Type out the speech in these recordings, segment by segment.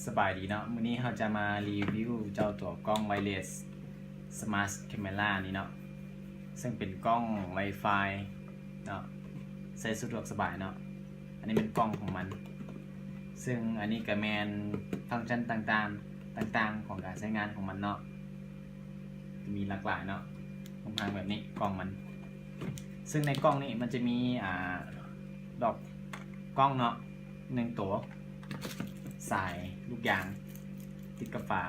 สบายดีเนาะมื้อนี้เราจะมารีวิวเจ้าตัวกล้อง Wireless Smart Camera นี่เนาะซึ่งเป็นกล้อง Wi-Fi เนาะใช้สะดวกสบายเนาะอันนี้เป็นกล้องของมัน ซึ่งอันนี้ก็แมนฟังก์ชันต่างๆของการใช้งานของมันเนาะมีหลากหลายเนาะทางแบบนี้กล้องมัน ซึ่งในกล้องนี้มันจะมีดอกกล้องเนาะ1ตัวสายลูกยางติดกับฝา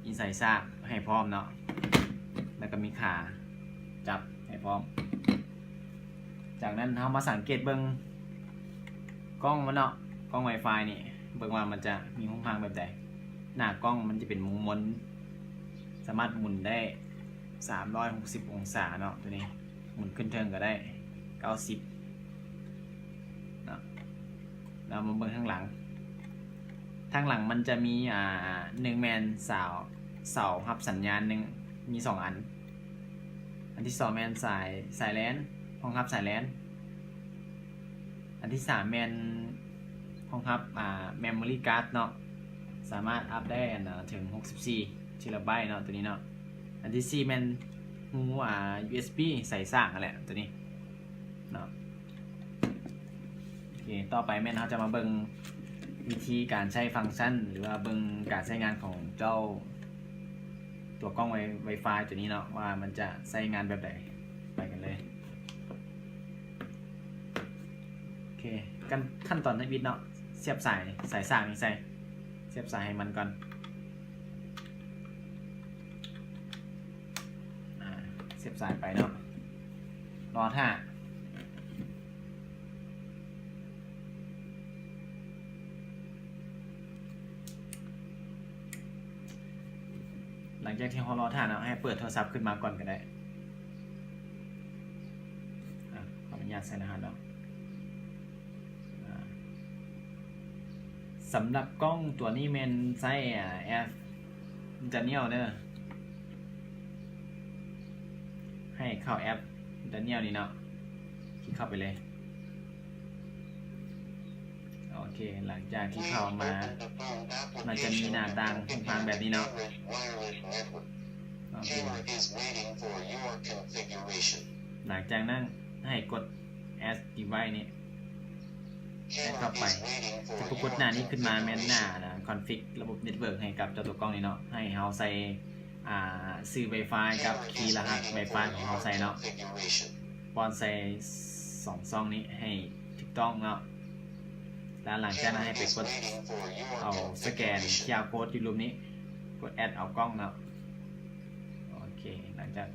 อีใส่ซากให้พร้อมเนาะแล้วก็มีขาจับให้พร้อมจากนั้นเรามาสังเกตเบิ้งกล้องมันเนาะกล้อง Wi-Fi นี่เบิ้งว่ามันจะมีห้องพังแบบใดหน้ากล้องมันจะเป็นมุมมนสามารถหมุนได้360องศาเนาะตัวนี้หมุนขึ้นเทิงก็ได้90เนาะเรามาเบิ้งข้างหลังมันจะมี1แมนเสารับสัญญาณมี2อันที่2แมนสายแลนห้องรับสายแลนอันที่3แมนห้องรับmemory card เนาะสามารถอัพได้ถึง64 GB เนาะตัวนี้เนาะอันที่4แมนหูUSB ใส่สร้างนั่นแหละตัวนี้เนาะโอเคต่อไปแม่นเราจะมาเบิ่งวิธีการใช้ฟังก์ชันหรือว่าเบิ่งการใช้งานของเจ้าตัวกล้อง Wi-Fi ตัวนี้เนาะว่ามันจะใช้งานแบบไหนไปกันเลยโอเคขั้นตอนในวิดีโอเนาะเสียบสายสากนี่ใส่เสียบสายให้มันก่อนเสียบสายไปเนาะรอท่าหลังจากที่เรารอท่าเนาะให้เปิดโทรศัพท์ขึ้นมาก่อนก็ได้ขออนุญาตใส่รหัสเนาะสำหรับกล้องตัวนี้มันใช้แอปDaniel เนอะให้เข้าแอป Daniel นี่เนาะคลิกเข้าไปเลยโอเคหลังจากที่เข้ามามันจะมีหน้าต่างฟังแบบนี้เนาะโอเคหลังจากนั้นให้กด Add Device นี่ให้เข้าไปจะปรากฏหน้านี้ขึ้นมาแม่นหน้าconfig ระบบ Network ให้กับเจ้าตัวกล้องนี่เนาะให้เราใส่ซื้อ Wi-Fi กับคีย์รหัส Wi-Fi ของเราใส่เนาะป้อนใส่2 ช่องนี้ให้ถูกต้องเนาะแล้วหลังจากนั้นให้ไปกดเอาสแกน QR Code ที่รูปนี้กด Add เอากล้องเนาะโอเคหลังจาก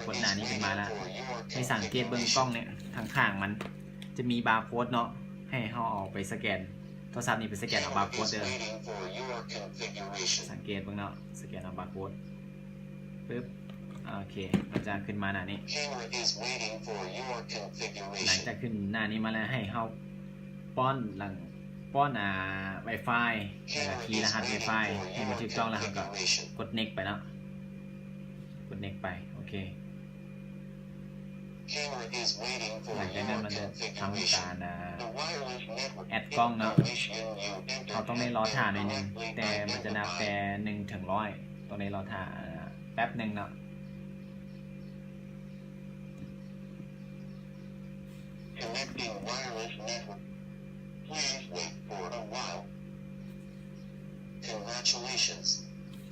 กดหน้านี้ขึ้นมาแล้วให้สังเกตเบื้องกล้องเนี่ยทางข้างมันจะมีบาร์โค้ดเนาะให้เราเอาไปสแกนโทรศัพท์นี้ไปสแกนเอาบาร์โค้ดเด้อสังเกตเบื้องเนาะสแกนเอาบาร์โค้ดปึ๊บโอเคมันจะขึ้นมาหน้านี้หลังจากขึ้นหน้านี้มาแล้วให้เราป้อนWi-Fi คีย์รหัส Wi-Fi ให้มันถูกต้องแล้วเราก็กด next ไปเนาะกด next ไปโอเคหลังจากนั้นมันจะทำการแอดกล้องเนาะเราต้องได้รอถ่ายหน่อยนึงแต่มันจะนับแต่1 ถึง 100ต้องได้รอถ่ายแป๊บหนึ่งเนาะConnecting wireless network. Please wait for a while. Congratulations.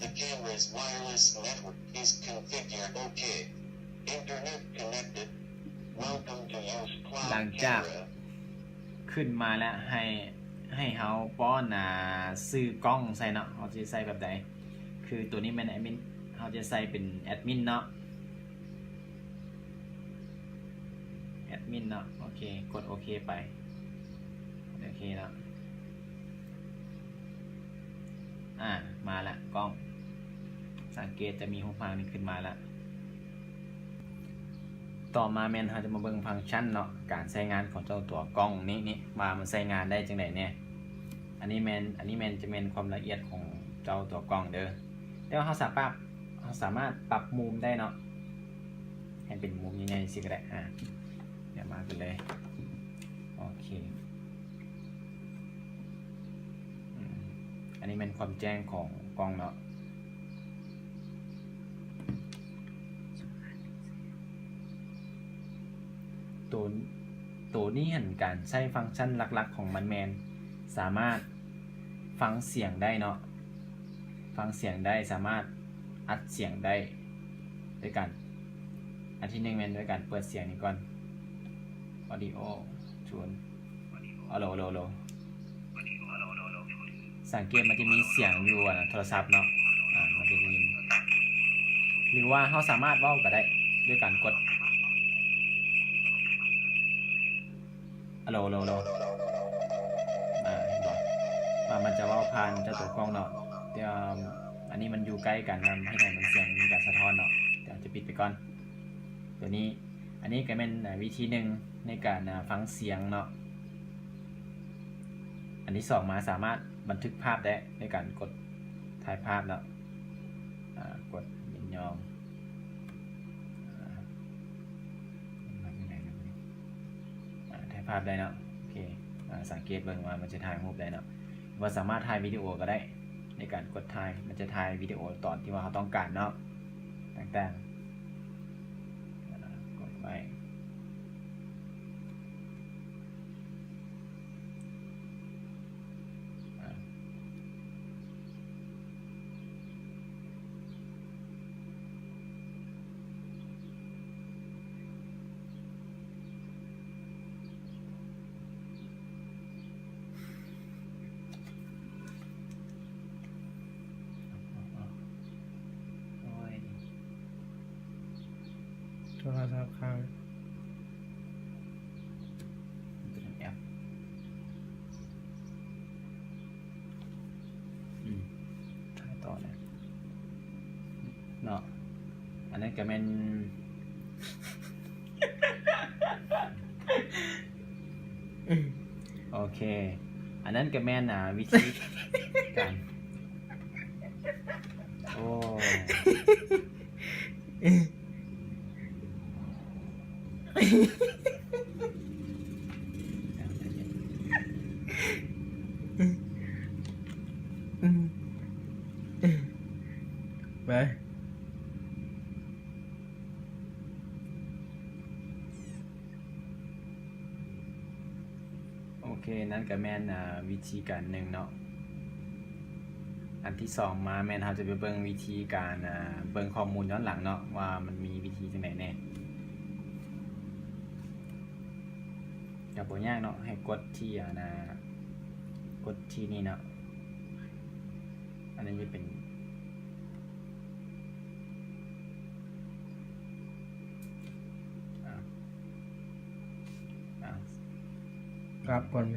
The camera's wireless network is configured okay. Internet connected. Welcome to use หลัง cloud จาก camera. ขึ้นมาแล้วให้เขาป้อนซื้อกล้องใส่เนาะเขาจะใส่แบบใดคือตัวนี้เป็นแอดมินเขาจะใส่เป็นแอดมินเนาะโอเคกดโอเคไปโอเคแล้วมาละกล้องสังเกตจะมีหูฟังนี้ขึ้นมาละต่อมาแมนเราจะมาเบิ่งฟังก์ชันเนาะการใช้งานของเจ้าตัวกล้องนี้ว่ามันใช้งานได้จังไดเนี่ยอันนี้แมนจะเป็นความละเอียดของเจ้าตัวกล้องเด้อแต่ว่าเราสามารถปรับมุมได้เนาะให้เป็นมุมยังไงสิก็ได้เดี๋ยวมากันเลยโอเค อันนี้เป็นความแจ้งของกล้องเนาะตัวนี้เห็นการใช้ฟังก์ชันหลักๆของมันแมนสามารถฟังเสียงได้เนาะฟังเสียงได้สามารถอัดเสียงได้ด้วยกันอันที่หนึ่งเป็นด้วยการเปิดเสียงนี้ก่อน audio ชวนโลสังเกตมันจะมีเสียงอยู่นะโทรศัพท์เนาะมันจะได้ยินหรือว่าเราสามารถเว้าก็ได้ด้วยการกดโลเห็นบ่ว่ามันจะเว้าผ่านเจ้าตัวกล้องเนาะแต่อันนี้มันอยู่ใกล้กันมันให้ได้มันเสียงมีการสะท้อนเนาะเดี๋ยวจะปิดไปก่อนตัวนี้อันนี้ก็เป็นวิธีหนึ่งในการฟังเสียงเนาะอันที่สองมาสามารถบันทึกภาพได้ในการกดถ่ายภาพเนาะกดยินยอมถ่ายภาพได้เนาะโอเคสังเกตเบิ่งว่ามันจะถ่ายรูปได้เนาะว่าสามารถถ่ายวิดีโอก็ได้ในการกดถ่ายมันจะถ่ายวิดีโอตอนที่ว่าเขาต้องการเนาะต่างๆกดไว้โทรศัพท์ค้างแอปถ่ายต่อเนี่ยเนาะอันนั้นก็เป็น โอเคอันนั้นก็แม่นวิธีการโอ้ไปโอเคนั่นก็แม่นวิธีการหนึ่งเนาะอันที่สองมาแม่นเราจะไปเบิ่งวิธีการเบิ่งข้อมูลย้อนหลังเนาะว่ามันมีวิธีจังไหนแน่อย่าบ่ยากเนาะให้กดที่กดที่นี่เนาะอันนี้จะเป็นกลับก่อนไหม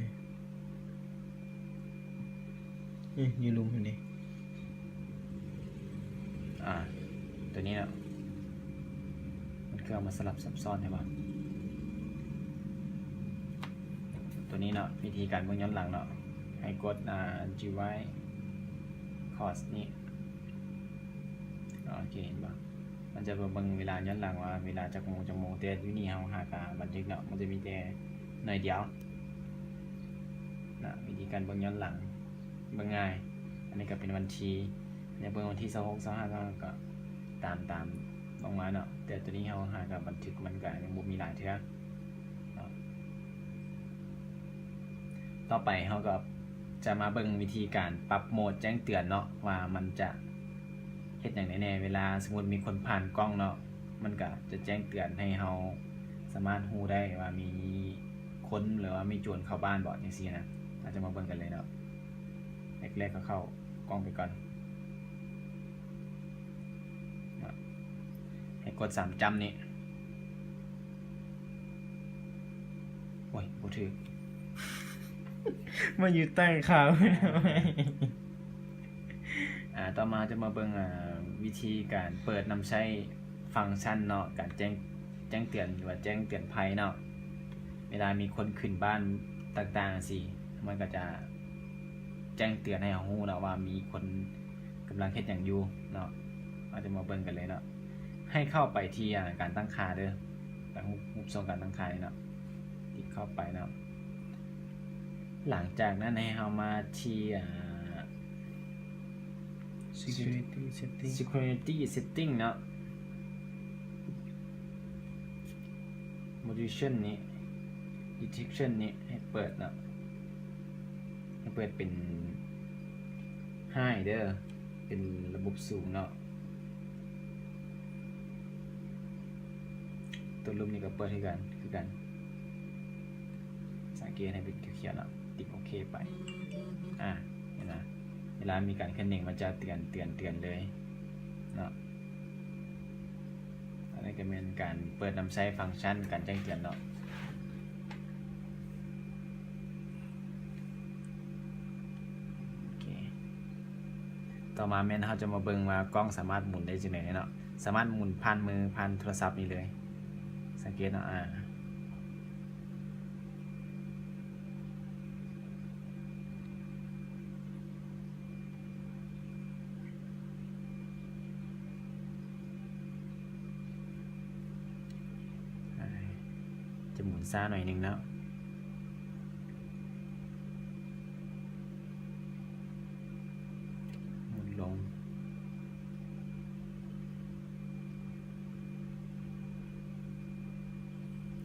อยู่ลุมคนนี้ตัวนี้เนาะมันคือเอามาสลับซับซ้อนใช่ปะตัวนี้เนาะวิธีการเบิ่งย้อนหลังเนาะให้กดGY course นี้โอเคเห็นปะมันจะเบิ่งเวลาย้อนหลังว่าเวลาจากโมงแต่อยู่นี่เฮาหากาบันทึกเนาะมันจะมีแต่หน่อยเดียวนะวิธีการเบิ่งย้อนหลังเบิ่งง่ายอันนี้ก็เป็นวันที่เนี่ยเบิ่งวันที่26 25ก็ตามลงมาเนาะแต่ตัวนี้เฮาหากับบันทึกมันก็ยังบ่มีหลายเทื่อเนาะต่อไปเฮาก็จะมาเบิ่งวิธีการปรับโหมดแจ้งเตือนเนาะว่ามันจะเฮ็ดหยังแน่ๆเวลาสมมุติมีคนผ่านกล้องเนาะมันก็จะแจ้งเตือนให้เฮาสามารถรู้ได้ว่ามีคนหรือว่ามีโจรเข้าบ้านบ่จังซี่นะเราจะมาเบิ่งกันเลยเนาะแรกๆก็เข้ากล้องไปก่อนให้กด3จำนี้โอ้ยบ่ถือ มาอยู่ใต้ข่าว ต่อมาจะมาเบิ่งวิธีการเปิดนำใช้ฟังก์ชันเนาะการแจ้งเตือนหรือว่าแจ้งเตือนภัยเนาะเวลามีคนขึ้นบ้านต่างๆสิมันก็จะแจ้งเตือนให้เรารู้เนาะว่ามีคนกำลังเฮ็ดหยังอยู่เนาะเราจะมาเบิ่งกันเลยเนาะให้เข้าไปที่การตั้งค่าเด้อแต่รูปทรงการตั้งค่านี่เนาะที่เข้าไปเนาะหลังจากนั้นให้เรามาที่ security setting security setting เนาะ modulation นี้ detection นี้ให้เปิดเนาะให้เปิดเป็น high เด้อเป็นระบบสูงเนาะตัวรูปนี้ก็เปิดให้กันคือกันสังเกตให้เป็นเขียวๆเนาะติดโอเคไปเห็นนะเวลามีการเคลื่อนไหวมันจะเตือนเลยเนาะอันนี้ก็เป็นการเปิดนำใช้ฟังก์ชันการแจ้งเตือนเนาะโอเคต่อมาแม่นเราจะมาเบิ่งว่ากล้องสามารถหมุนได้จังได๋เนาะสามารถหมุนผ่านมือผ่านโทรศัพท์นี่เลยสังเกตเนาะจะหมุนซ่าหน่อยนึงแล้วหมุนลง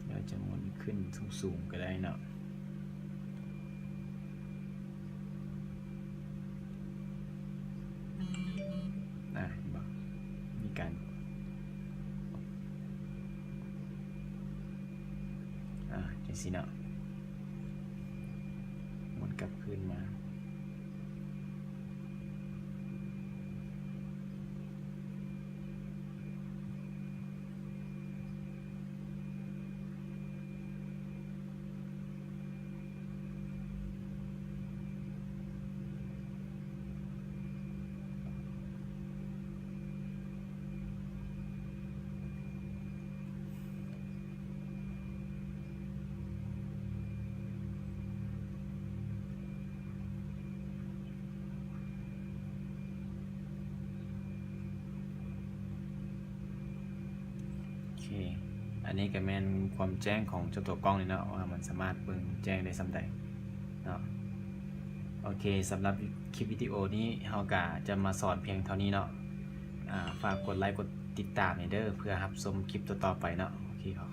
เราจะหมุนขึ้นสูงๆก็ได้เนาะบอกมีการจังซี่เนาะหมุนกลับคืนมาอันนี้ก็แม่นความแจ้งของเจ้าตัวกล้องนี่เนาะว่ามันสามารถเบิ่งแจ้งได้ส่ำใดเนาะโอเคสำหรับคลิปวิดีโอนี้เฮาก็จะมาสอนเพียงเท่านี้เนาะฝากกดไลค์กดติดตามให้เด้อเพื่อรับชมคลิปต่อๆไปเนาะโอเคขอบ